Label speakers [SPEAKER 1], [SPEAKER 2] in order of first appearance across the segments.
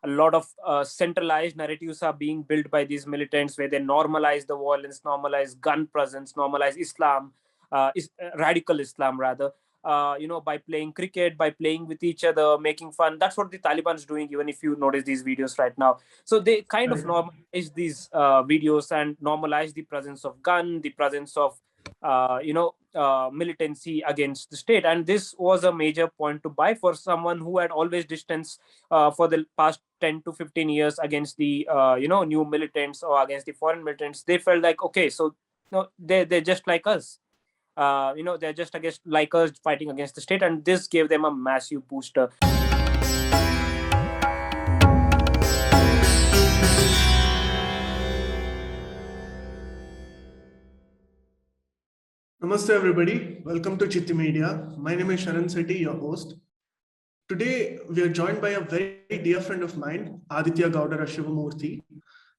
[SPEAKER 1] A lot of centralized narratives are being built by these militants, where they normalize the violence, normalize gun presence, normalize Islam, radical Islam rather. By playing cricket, by playing with each other, making fun. That's what the Taliban is doing. Even if you notice these videos right now, so they kind of
[SPEAKER 2] Right.
[SPEAKER 1] normalize these videos and normalize the presence of gun, the presence of militancy against the state. And this was a major point to buy for someone who had always distanced for the past 10 to 15 years against the new militants or against the foreign militants. They felt like, okay, so they're just like us. They're just against like us, fighting against the state, and this gave them a massive booster.
[SPEAKER 2] Namaste, everybody. Welcome to Citti Media. My name is Citti, your host. Today, we are joined by a very dear friend of mine, Aditya Gowdara Shivamurthy.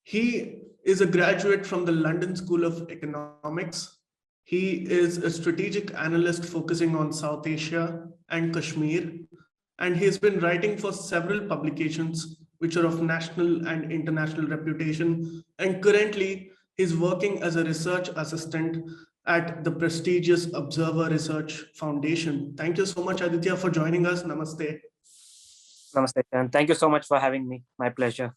[SPEAKER 2] He is a graduate from the London School of Economics. He is a strategic analyst focusing on South Asia and Kashmir, and he has been writing for several publications which are of national and international reputation. And currently, he's working as a research assistant at the prestigious Observer Research Foundation. Thank you so much, Aditya, for joining us. Namaste.
[SPEAKER 1] Namaste, and thank you so much for having me. My pleasure.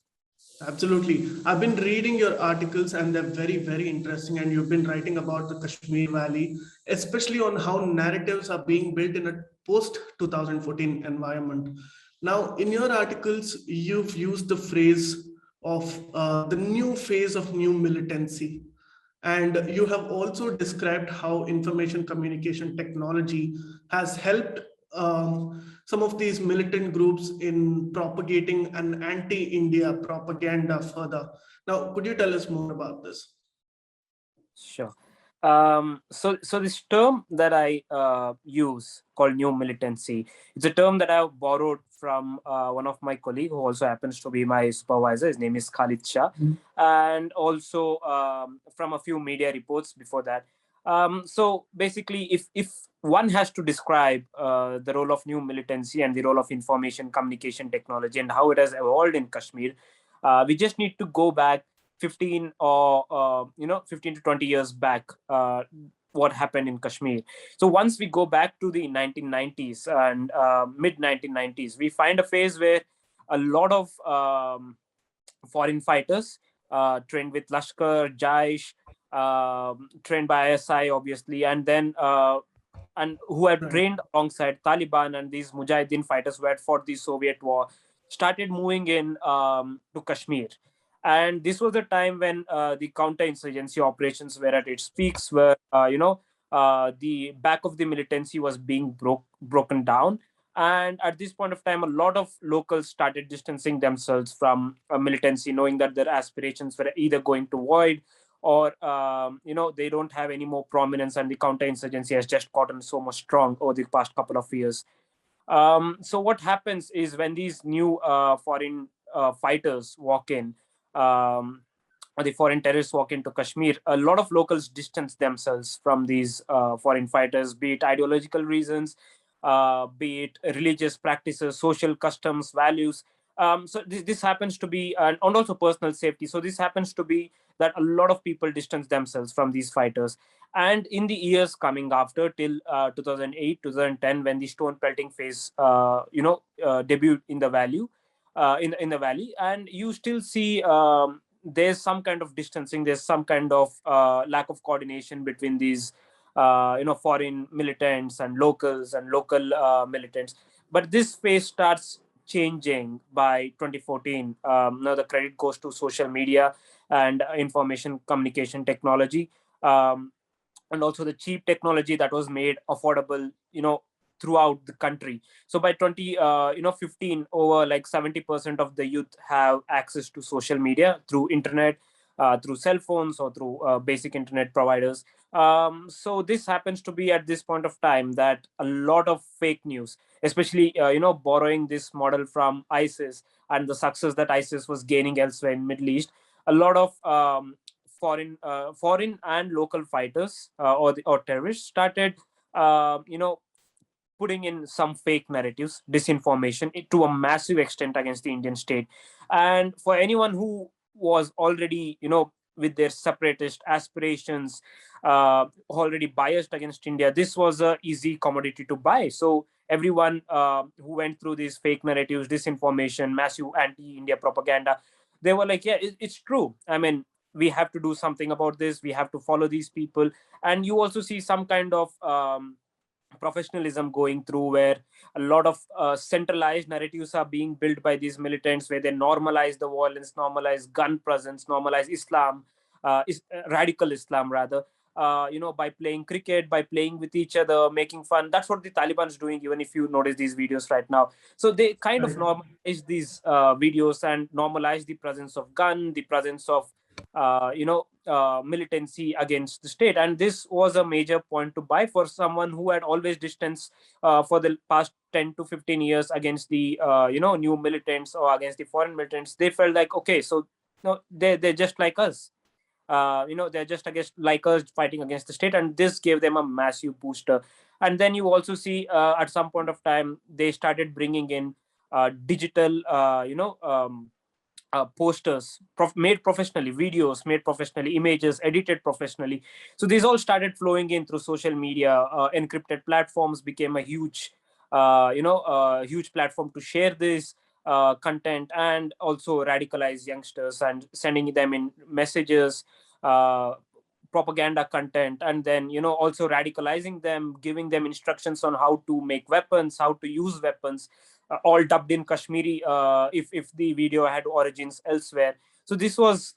[SPEAKER 2] Absolutely. I've been reading your articles and they're very, very interesting. And you've been writing about the Kashmir Valley, especially on how narratives are being built in a post 2014 environment. Now, in your articles, you've used the phrase of the new phase of new militancy. And you have also described how information communication technology has helped some of these militant groups in propagating an anti-India propaganda further. Now, could you tell us more about this?
[SPEAKER 1] Sure. So this term that I use, called new militancy, it's a term that I've borrowed from one of my colleagues who also happens to be my supervisor. His name is Khalid Shah, and also from a few media reports before that. So basically, if one has to describe the role of new militancy and the role of information communication technology and how it has evolved in Kashmir, we just need to go back 15 or 15 to 20 years back, what happened in Kashmir. So once we go back to the 1990s and mid 1990s, we find a phase where a lot of foreign fighters trained with Lashkar, Jaish, trained by ISI, obviously, and then and who had
[SPEAKER 2] Right.
[SPEAKER 1] trained alongside Taliban and these Mujahideen fighters who had fought the Soviet war, started moving in to Kashmir. And this was the time when the counterinsurgency operations were at its peaks, where the back of the militancy was being broken down. And at this point of time, a lot of locals started distancing themselves from militancy, knowing that their aspirations were either going to void, or they don't have any more prominence, and the counterinsurgency has just gotten so much strong over the past couple of years. So what happens is, when these new foreign fighters walk in, or the foreign terrorists walk into Kashmir, a lot of locals distance themselves from these foreign fighters, be it ideological reasons, be it religious practices, social customs, values. So this happens to be, and also personal safety. So this happens to be that a lot of people distance themselves from these fighters. And in the years coming after, till 2008, 2010, when the stone pelting phase, debuted in the in the valley, and you still see there's some kind of distancing, there's some kind of lack of coordination between these foreign militants and locals and local militants. But this phase starts changing by 2014. Now the credit goes to social media and information communication technology, and also the cheap technology that was made affordable throughout the country. So by 2015, over like 70% of the youth have access to social media through internet, through cell phones, or through basic internet providers. So this happens to be at this point of time that a lot of fake news, especially borrowing this model from ISIS and the success that ISIS was gaining elsewhere in Middle East, a lot of foreign and local fighters or terrorists started, putting in some fake narratives, disinformation to a massive extent against the Indian state. And for anyone who was already, with their separatist aspirations, already biased against India, this was a easy commodity to buy. So everyone who went through these fake narratives, disinformation, massive anti-India propaganda, they were like, yeah, it's true. I mean, we have to do something about this. We have to follow these people. And you also see some kind of professionalism going through, where a lot of centralized narratives are being built by these militants, where they normalize the violence, normalize gun presence, normalize Islam, radical Islam rather, by playing cricket, by playing with each other, making fun. That's what the Taliban is doing, even if you notice these videos right now. So they kind of
[SPEAKER 2] Right.
[SPEAKER 1] normalize these videos and normalize the presence of gun, the presence of militancy against the state. And this was a major point to buy for someone who had always distanced for the past 10 to 15 years against the new militants or against the foreign militants. They felt like, okay, so no, they're just like us. They're just against like us, fighting against the state, and this gave them a massive booster. And then you also see at some point of time they started bringing in digital posters made professionally, videos made professionally, images edited professionally. So these all started flowing in through social media. Encrypted platforms became a huge platform to share this content, and also radicalize youngsters and sending them in messages, uh, propaganda content, and then also radicalizing them, giving them instructions on how to make weapons, how to use weapons, all dubbed in Kashmiri, if the video had origins elsewhere. So this was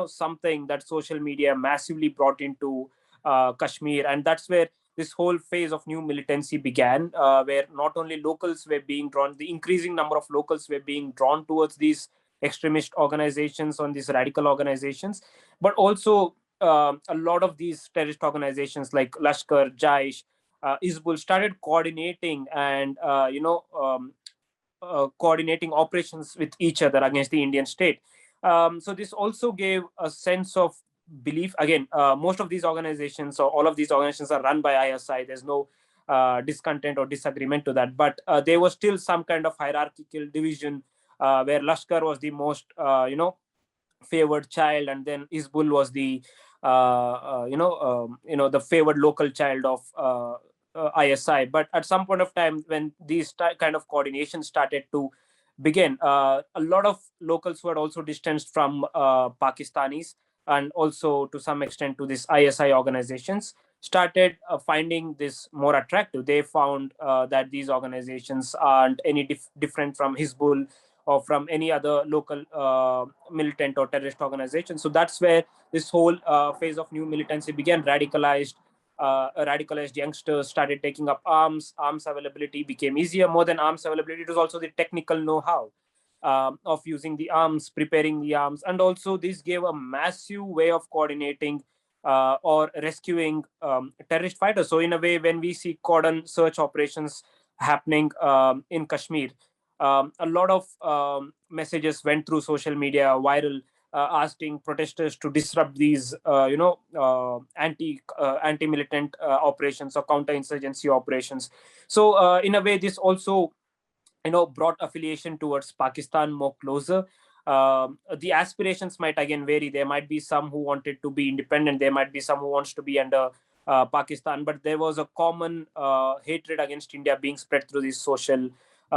[SPEAKER 1] something that social media massively brought into Kashmir, and that's where this whole phase of new militancy began, where not only locals were being drawn, the increasing number of locals were being drawn towards these extremist organizations, on these radical organizations, but also a lot of these terrorist organizations like Lashkar, Jaish, Isbul started coordinating and coordinating operations with each other against the Indian state. So this also gave a sense of belief. Again, most of these organizations, or all of these organizations, are run by ISI. There's no discontent or disagreement to that, but there was still some kind of hierarchical division, where Lashkar was the most favored child, and then Isbul was the the favored local child of ISI. But at some point of time, when these kind of coordination started to begin, a lot of locals were also distanced from Pakistanis, and also to some extent to this ISI organizations, started finding this more attractive. They found that these organizations aren't any different from Hizbul or from any other local militant or terrorist organization. So that's where this whole phase of new militancy began. Radicalized youngsters started taking up arms. Arms availability became easier. More than arms availability, it was also the technical know-how of using the arms, preparing the arms, and also this gave a massive way of coordinating or rescuing terrorist fighters. So in a way, when we see cordon search operations happening in Kashmir, a lot of messages went through social media viral, asking protesters to disrupt these anti militant operations or counter-insurgency operations. So in a way, this also brought affiliation towards Pakistan more closer. The aspirations might again vary. There might be some who wanted to be independent, there might be some who wants to be under Pakistan, but there was a common hatred against India being spread through this social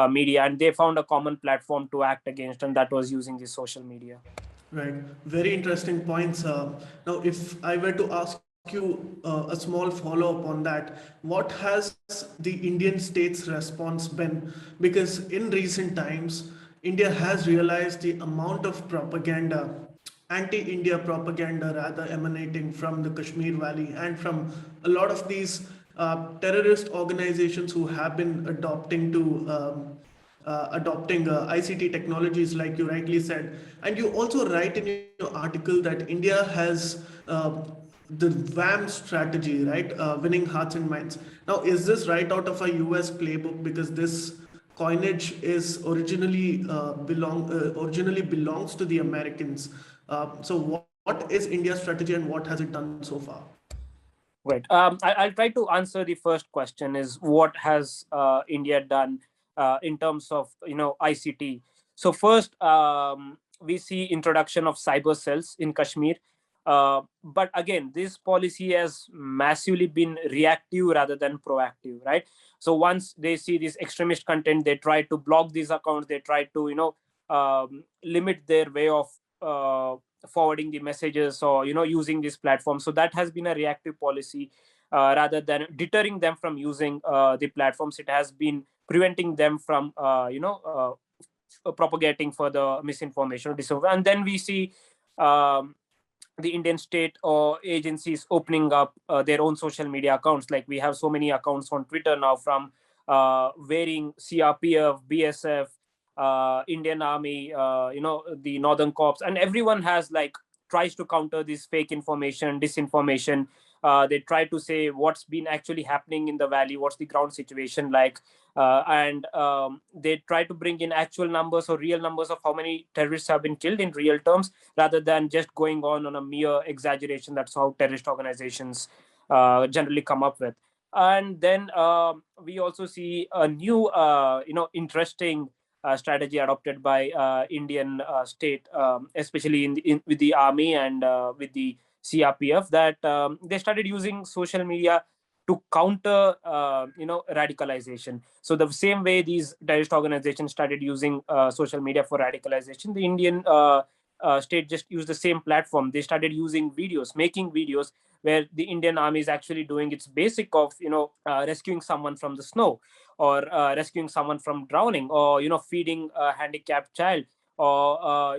[SPEAKER 1] media, and they found a common platform to act against, and that was using the social media.
[SPEAKER 2] Right. Very interesting points. Now, if I were to ask you a small follow up on that, what has the Indian state's response been? Because in recent times, India has realized the amount of propaganda, anti India propaganda rather, emanating from the Kashmir Valley and from a lot of these terrorist organizations who have been adopting ICT technologies, like you rightly said. And you also write in your article that India has the WAM strategy, right? Winning hearts and minds. Now, is this right out of a US playbook? Because this coinage is originally belongs to the Americans. So, what is India's strategy and what has it done so far?
[SPEAKER 1] Right. I'll try to answer the first question: is what has India done in terms of ICT? So first, we see introduction of cyber cells in Kashmir, but again, this policy has massively been reactive rather than proactive. Right. So once they see this extremist content, they try to block these accounts. They try to limit their way of uh, forwarding the messages, or using this platform. So that has been a reactive policy, rather than deterring them from using the platforms. It has been preventing them from propagating further misinformation or disinformation. And then we see um, the Indian state or agencies opening up their own social media accounts. Like we have so many accounts on Twitter now, from wearing CRPF, BSF, Indian Army, the Northern Corps, and everyone has like tries to counter this fake information, disinformation. They try to say what's been actually happening in the valley, what's the ground situation like, and they try to bring in actual numbers or real numbers of how many terrorists have been killed in real terms, rather than just going on a mere exaggeration. That's how terrorist organizations generally come up with. And then we also see a new, interesting strategy adopted by Indian state, especially with the army and with the CRPF, that they started using social media to counter, radicalization. So the same way these terrorist organizations started using social media for radicalization, the Indian state just used the same platform. They started using videos, making videos where the Indian army is actually doing its basic of rescuing someone from the snow, or rescuing someone from drowning, or feeding a handicapped child, or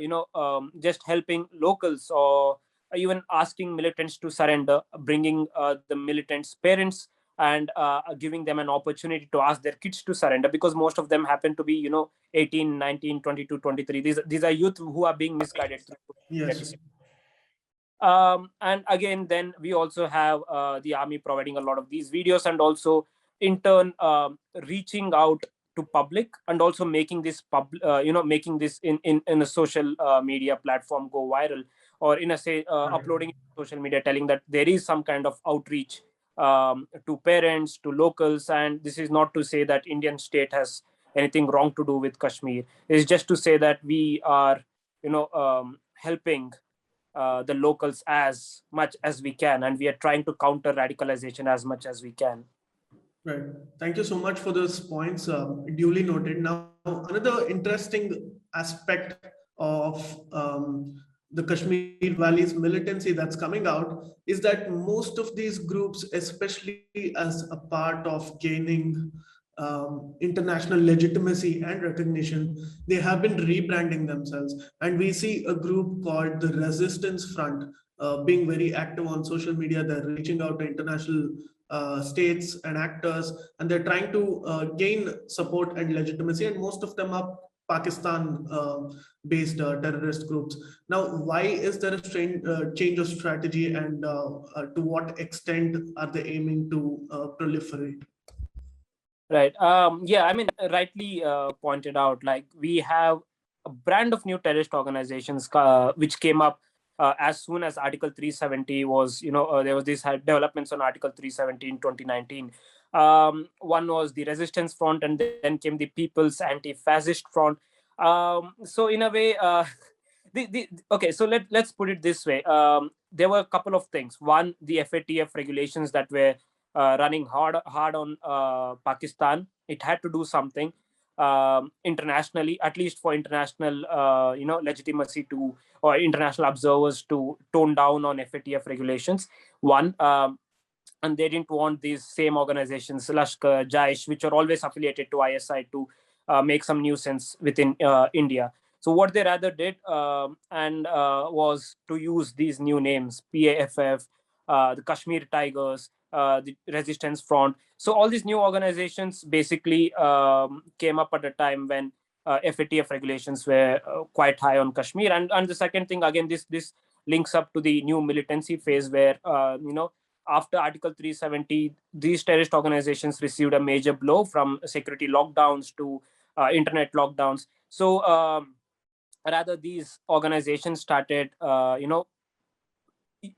[SPEAKER 1] just helping locals, or even asking militants to surrender, bringing the militants' parents, and giving them an opportunity to ask their kids to surrender, because most of them happen to be 18, 19, 22, 23. These are youth who are being misguided through
[SPEAKER 2] Yes.
[SPEAKER 1] and again, then we also have the army providing a lot of these videos, and also in turn reaching out to public, and also making this making this in a social media platform go viral, or in a say
[SPEAKER 2] Right.
[SPEAKER 1] uploading it to social media, telling that there is some kind of outreach to parents, to locals. And this is not to say that Indian state has anything wrong to do with Kashmir. It's just to say that we are helping the locals as much as we can, and we are trying to counter radicalization as much as we can.
[SPEAKER 2] Right. Thank you so much for those points. Duly noted. Now, another interesting aspect of the Kashmir Valley's militancy that's coming out is that most of these groups, especially as a part of gaining international legitimacy and recognition, they have been rebranding themselves. And we see a group called the Resistance Front being very active on social media. They're reaching out to international states and actors, and they're trying to gain support and legitimacy. And most of them are Pakistan based terrorist groups. Now, why is there a change of strategy, and to what extent are they aiming to proliferate?
[SPEAKER 1] Right. Yeah, I mean, rightly pointed out, like we have a brand of new terrorist organizations which came up as soon as Article 370 was, there was this developments on Article 370 in 2019. One was the Resistance Front, and then came the People's Anti-Fascist Front. So in a way, okay, so let's put it this way. There were a couple of things. One, the FATF regulations that were running hard on Pakistan. It had to do something internationally, at least for international legitimacy to, or international observers to tone down on FATF regulations. One. And they didn't want these same organizations, Lashkar, Jaish, which are always affiliated to ISI, to make some nuisance within India. So what they rather did and was to use these new names: PAFF, the Kashmir Tigers, the Resistance Front. So all these new organizations basically came up at a time when FATF regulations were quite high on Kashmir. And the second thing, again, this links up to the new militancy phase, where after Article 370, these terrorist organizations received a major blow, from security lockdowns to internet lockdowns. So rather, these organizations started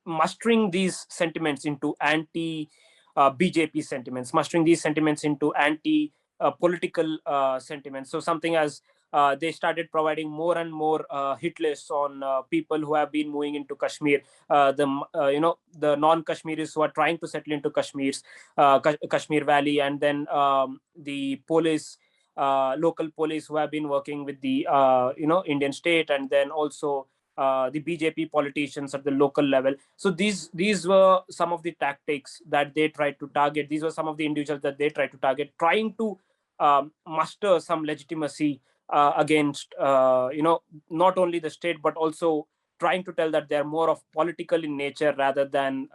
[SPEAKER 1] mustering these sentiments into anti BJP sentiments, mustering these sentiments into anti political sentiments. So something as they started providing more and more hit lists on people who have been moving into Kashmir, the non-Kashmiris who are trying to settle into Kashmir Valley, and then the police, local police who have been working with the Indian state, and then also the BJP politicians at the local level. So these were some of the tactics that they tried to target. These were some of the individuals that they tried to target, trying to muster some legitimacy against not only the state, but also trying to tell that they are more of political in nature rather than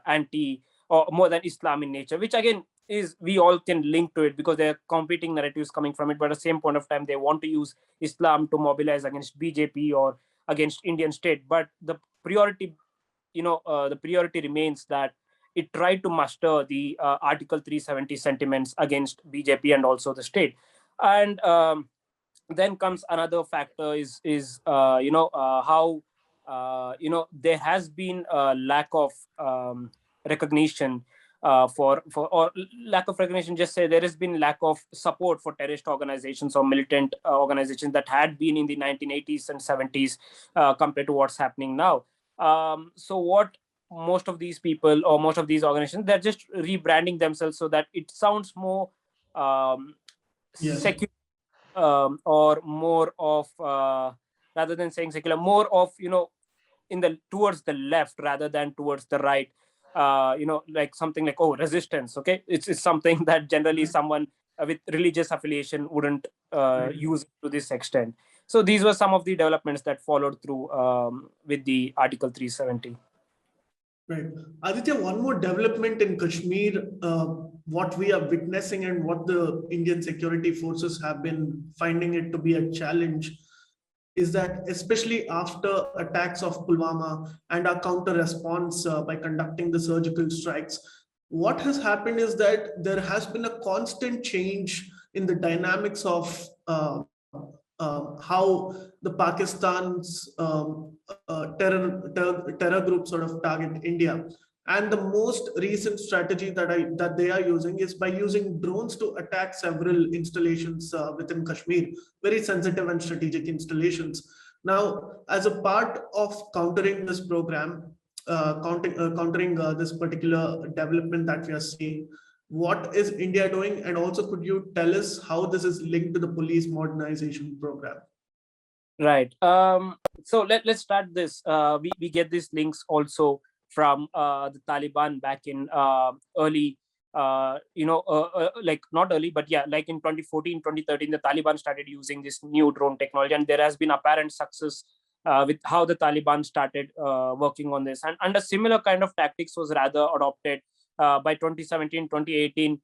[SPEAKER 1] anti, or more than Islam in nature, which again is, we all can link to it because there are competing narratives coming from it, but at the same point of time they want to use Islam to mobilize against BJP or against Indian state. But the priority, the priority remains that it tried to muster the Article 370 sentiments against BJP and also the state. And then comes another factor is how there has been a lack of recognition for or lack of recognition, just say there has been lack of support for terrorist organizations or militant organizations that had been in the 1980s and 70s compared to what's happening now. So what most of these people or most of these organizations, they're just rebranding themselves so that it sounds more
[SPEAKER 2] Yes.
[SPEAKER 1] secular, or more of rather than saying secular, more of in the towards the left rather than towards the right. Like something like, oh, resistance, okay, it's something that generally someone with religious affiliation wouldn't use to this extent. So these were some of the developments that followed through with the Article 370.
[SPEAKER 2] Right. Aditya, one more development in Kashmir, what we are witnessing and what the Indian security forces have been finding it to be a challenge is that, especially after attacks of Pulwama and our counter response by conducting the surgical strikes, what has happened is that there has been a constant change in the dynamics of how the Pakistan's terror group sort of target India. And the most recent strategy that they are using is by using drones to attack several installations within Kashmir, very sensitive and strategic installations. Now, as a part of countering this program, countering this particular development that we are seeing, what is India doing? And also, could you tell us how this is linked to the police modernization program?
[SPEAKER 1] Right. So let's start this. We get these links also from the Taliban back in early, like not early, but yeah, like in 2014, 2013, the Taliban started using this new drone technology, and there has been apparent success with how the Taliban started working on this. And a similar kind of tactics was rather adopted by 2017, 2018,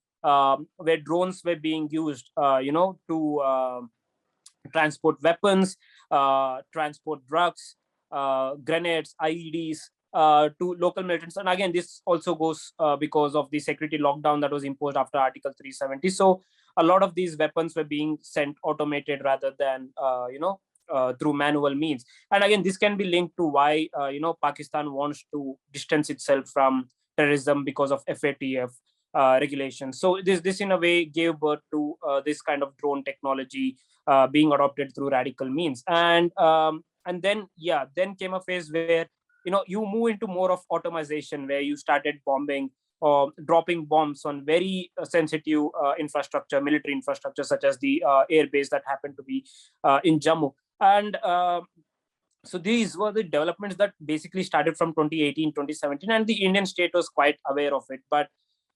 [SPEAKER 1] where drones were being used, to transport weapons, transport drugs, grenades, IEDs to local militants. And again, this also goes because of the security lockdown that was imposed after Article 370. So a lot of these weapons were being sent automated rather than, through manual means. And again, this can be linked to why, Pakistan wants to distance itself from terrorism because of FATF regulations. So this in a way gave birth to this kind of drone technology being adopted through radical means. And then came a phase where you move into more of automation, where you started bombing or dropping bombs on very sensitive infrastructure, military infrastructure, such as the air base that happened to be in Jammu. And so these were the developments that basically started from 2018, 2017, and the Indian state was quite aware of it. But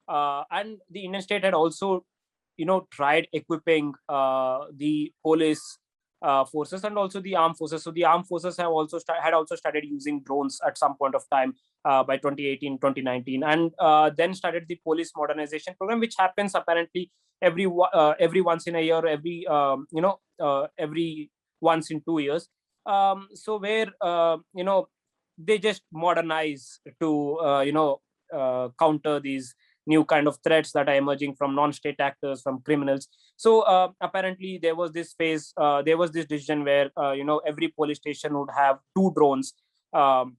[SPEAKER 1] and the Indian state had also tried equipping the police forces and also the armed forces. So the armed forces have also had also started using drones at some point of time by 2018, 2019, and then started the police modernization program, which happens apparently every once in a year, every once in 2 years. So where they just modernize to counter these new kind of threats that are emerging from non-state actors, from criminals. So apparently there was this phase, there was this decision where every police station would have two drones, um,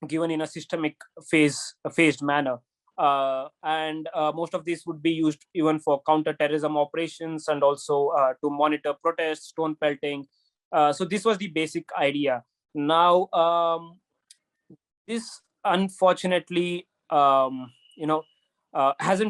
[SPEAKER 1] given in a systemic phased manner. And most of these would be used even for counter-terrorism operations, and also to monitor protests, stone pelting. So this was the basic idea. Now, this unfortunately, hasn't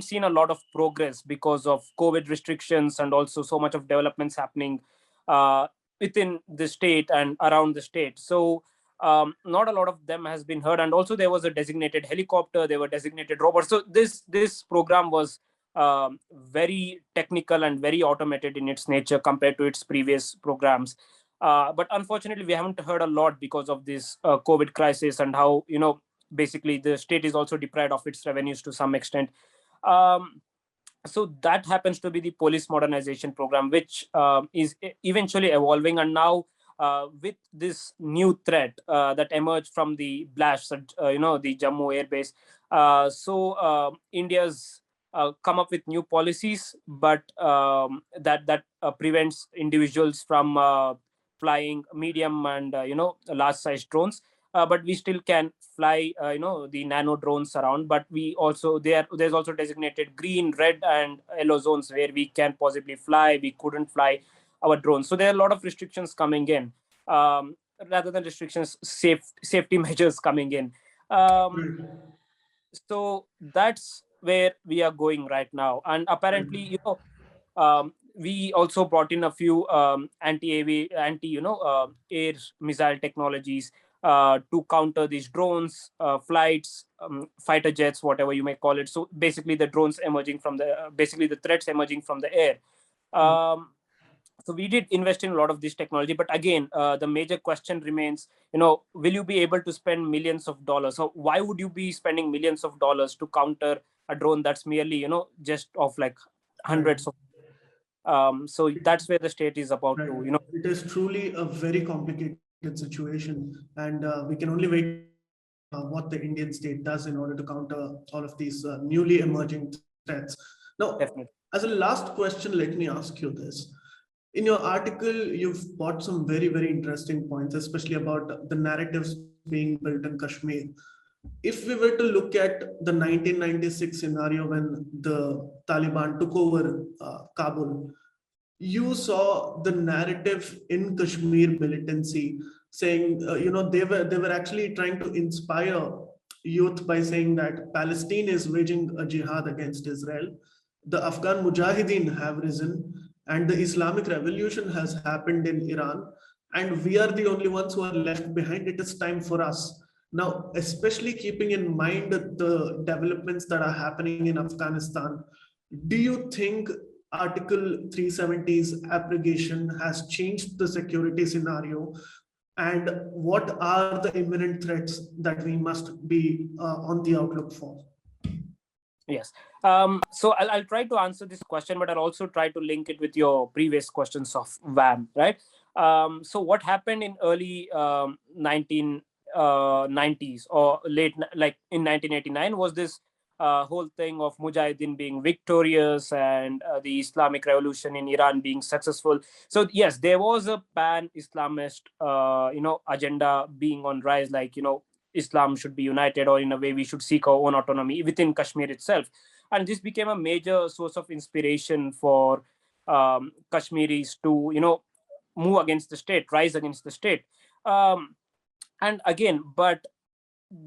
[SPEAKER 1] seen a lot of progress because of COVID restrictions, and also so much of developments happening uh, within the state and around the state. So not a lot of them has been heard. And also there was a designated helicopter, there were designated robots. So this program was very technical and very automated in its nature compared to its previous programs. But unfortunately, we haven't heard a lot because of this COVID crisis, and how, basically the state is also deprived of its revenues to some extent. Um, so that happens to be the police modernization program, which is eventually evolving. And now, with this new threat that emerged from the blast at the Jammu air base, India's come up with new policies, but that prevents individuals from flying medium and large size drones. But we still can fly the nano drones around. But we also, there's also designated green, red and yellow zones where we can possibly fly, we couldn't fly our drones. So there are a lot of restrictions coming in, um, rather than restrictions, safety measures coming in. um,
[SPEAKER 2] Right.
[SPEAKER 1] so that's where we are going right now. And apparently,
[SPEAKER 2] Right.
[SPEAKER 1] we also brought in a few air missile technologies to counter these drones, flights, fighter jets, whatever you may call it. So basically the drones emerging from the basically the threats emerging from the air. um, so we did invest in a lot of this technology. But again, the major question remains, will you be able to spend millions of dollars? So why would you be spending millions of dollars to counter a drone that's merely, just of like
[SPEAKER 2] Right.
[SPEAKER 1] hundreds of so that's where the state is about
[SPEAKER 2] Right.
[SPEAKER 1] to,
[SPEAKER 2] It is truly a very complicated situation, and we can only wait to see what the Indian state does in order to counter all of these newly emerging threats. Now,
[SPEAKER 1] definitely.
[SPEAKER 2] as a last question, let me ask you this. In your article, you've brought some very, very interesting points, especially about the narratives being built in Kashmir. If we were to look at the 1996 scenario when the Taliban took over Kabul, you saw the narrative in Kashmir militancy saying, they were actually trying to inspire youth by saying that Palestine is waging a jihad against Israel. The Afghan Mujahideen have risen, and the Islamic revolution has happened in Iran, and we are the only ones who are left behind. It is time for us. Now, especially keeping in mind the developments that are happening in Afghanistan, do you think Article 370's abrogation has changed the security scenario? And what are the imminent threats that we must be on the outlook for?
[SPEAKER 1] Yes. So I'll try to answer this question, but I'll also try to link it with your previous questions of VAM, right? So what happened in early 1990s, or like in 1989, was this whole thing of Mujahideen being victorious, and the Islamic revolution in Iran being successful. So yes, there was a pan-Islamist, agenda being on rise, like, Islam should be united, or in a way we should seek our own autonomy within Kashmir itself. And this became a major source of inspiration for Kashmiris to, move against the state, rise against the state. Um, and again, but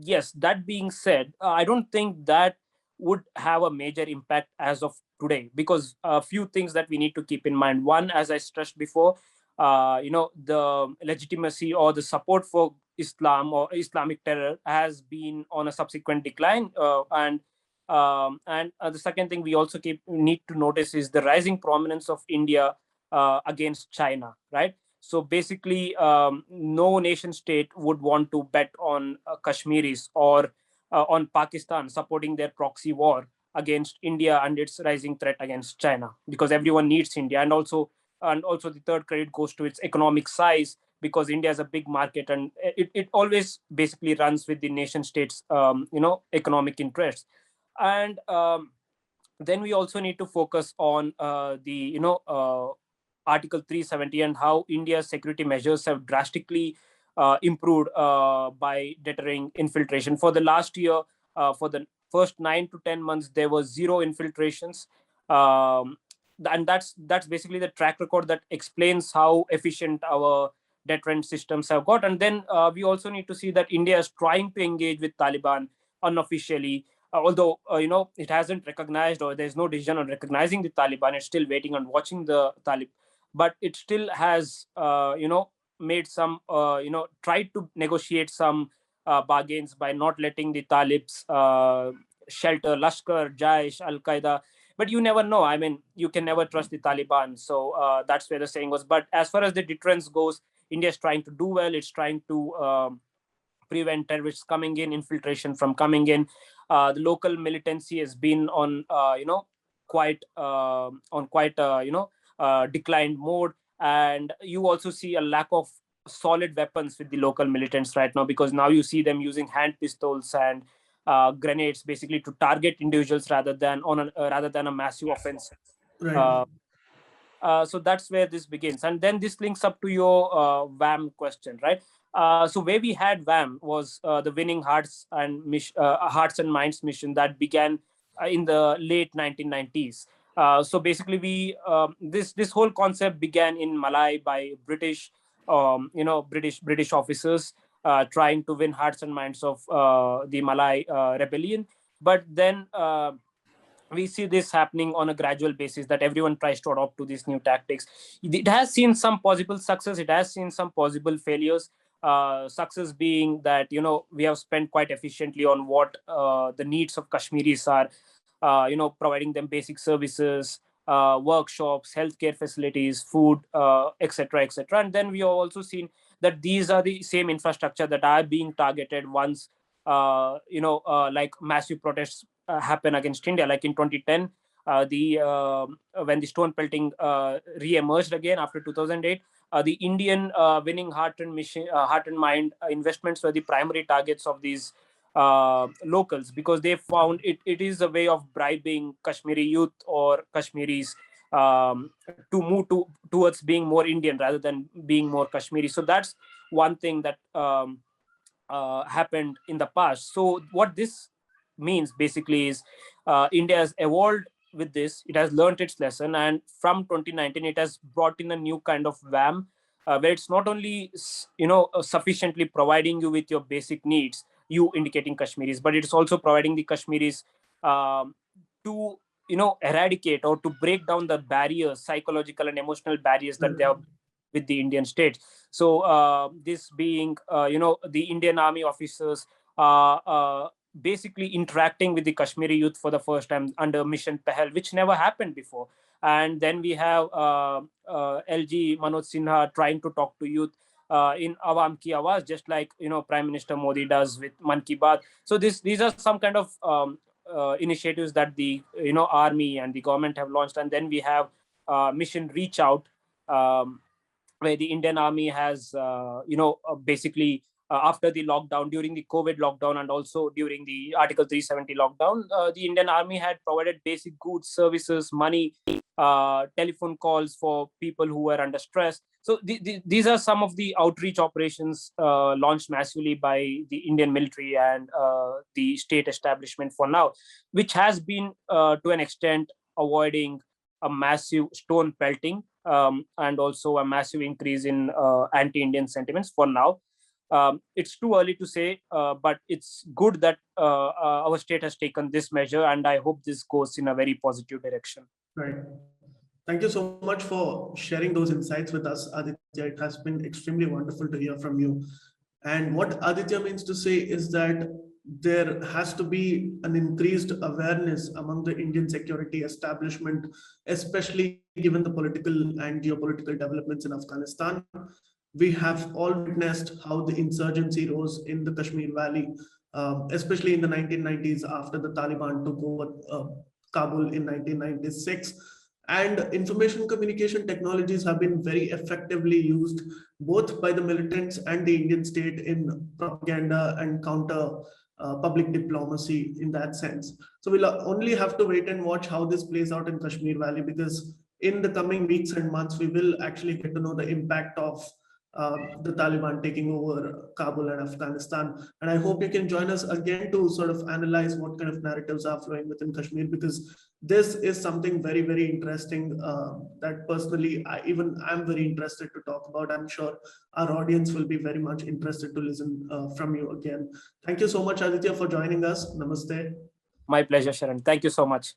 [SPEAKER 1] yes, that being said, I don't think that would have a major impact as of today, because a few things that we need to keep in mind. One, as I stressed before, the legitimacy or the support for Islam or Islamic terror has been on a subsequent decline. And the second thing we also need to notice is the rising prominence of India against China, right? So basically, no nation state would want to bet on Kashmiris, or on Pakistan supporting their proxy war against India and its rising threat against China, because everyone needs India. And also the third credit goes to its economic size, because India is a big market, and it always basically runs with the nation states economic interests. And then we also need to focus on the Article 370, and how India's security measures have drastically improved by deterring infiltration. For the last year, for the first 9 to 10 months, there was zero infiltrations. Um, and that's basically the track record that explains how efficient our deterrent systems have got. And then we also need to see that India is trying to engage with Taliban unofficially, although it hasn't recognized, or there's no decision on recognizing the Taliban. It's still waiting on watching the Talib, but it still has made some tried to negotiate some bargains by not letting the Talibs shelter Lashkar, Jaish, Al Qaeda. But you never know. I mean, you can never trust the Taliban. So that's where the saying was. But as far as the deterrence goes, India is trying to do well. It's trying to prevent terrorists coming in, infiltration from coming in. The local militancy has been on, quite declined mode, and you also see a lack of solid weapons with the local militants right now, because now you see them using hand pistols and grenades, basically to target individuals rather than a massive offense.
[SPEAKER 2] Right.
[SPEAKER 1] Uh, so that's where this begins, and then this links up to your WAM question, right? So where we had WAM was the Winning Hearts and Minds mission that began in the late 1990s. So basically, we this whole concept began in Malay by British officers trying to win hearts and minds of the Malay rebellion. But then we see this happening on a gradual basis, that everyone tries to adopt to these new tactics. It has seen some possible success, it has seen some possible failures. Success being that we have spent quite efficiently on what the needs of Kashmiris are, providing them basic services, workshops, healthcare facilities, food, etc., etc. And then we have also seen that these are the same infrastructure that are being targeted once like massive protests happen against India, like in 2010, the when the stone pelting re-emerged again after 2008. The Indian Winning Heart and Mind investments were the primary targets of these locals, because they found it is a way of bribing Kashmiri youth or Kashmiris to move towards being more Indian rather than being more Kashmiri. So that's one thing that happened in the past. So what this means basically is India has evolved with this. It has learned its lesson, and from 2019, it has brought in a new kind of WAM, where it's not only sufficiently providing you with your basic needs, you indicating Kashmiris, but it's also providing the Kashmiris to eradicate or to break down the barriers, psychological and emotional barriers that they have with the Indian state. So this being, the Indian Army officers basically interacting with the Kashmiri youth for the first time under Mission Pahal, which never happened before. And then we have LG Manoj Sinha trying to talk to youth in Awam Ki Awaz, just like Prime Minister Modi does with Man Ki Baat. So these are some kind of initiatives that the army and the government have launched. And then we have Mission Reach Out, where the Indian Army has, basically after the lockdown, during the COVID lockdown, and also during the Article 370 lockdown, the Indian Army had provided basic goods, services, money, telephone calls for people who were under stress. So these are some of the outreach operations launched massively by the Indian military and the state establishment for now, which has been to an extent avoiding a massive stone pelting, and also a massive increase in anti-Indian sentiments for now. It's too early to say, but it's good that our state has taken this measure, and I hope this goes in a very positive direction.
[SPEAKER 2] Right. Thank you so much for sharing those insights with us, Aditya. It has been extremely wonderful to hear from you. And what Aditya means to say is that there has to be an increased awareness among the Indian security establishment, especially given the political and geopolitical developments in Afghanistan. We have all witnessed how the insurgency rose in the Kashmir Valley, especially in the 1990s after the Taliban took over Kabul in 1996. And information communication technologies have been very effectively used both by the militants and the Indian state in propaganda and counter public diplomacy in that sense. So we'll only have to wait and watch how this plays out in Kashmir Valley, because in the coming weeks and months, we will actually get to know the impact of the Taliban taking over Kabul and Afghanistan. And I hope you can join us again to sort of analyze what kind of narratives are flowing within Kashmir, because this is something very, very interesting that personally, I'm very interested to talk about. I'm sure our audience will be very much interested to listen from you again. Thank you so much, Aditya, for joining us. Namaste.
[SPEAKER 1] My pleasure, Sharan. Thank you so much.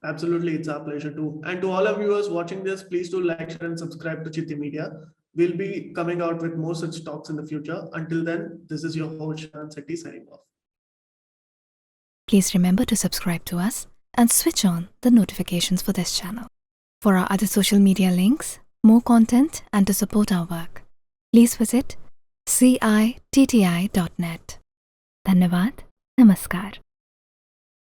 [SPEAKER 2] Absolutely, it's our pleasure too. And to all our viewers watching this, please do like, share, and subscribe to Citti Media. We'll be coming out with more such talks in the future. Until then, this is your host, Sharan Citti, signing off.
[SPEAKER 3] Please remember to subscribe to us and switch on the notifications for this channel. For our other social media links, more content, and to support our work, please visit citti.net. Dhanyavad. Namaskar.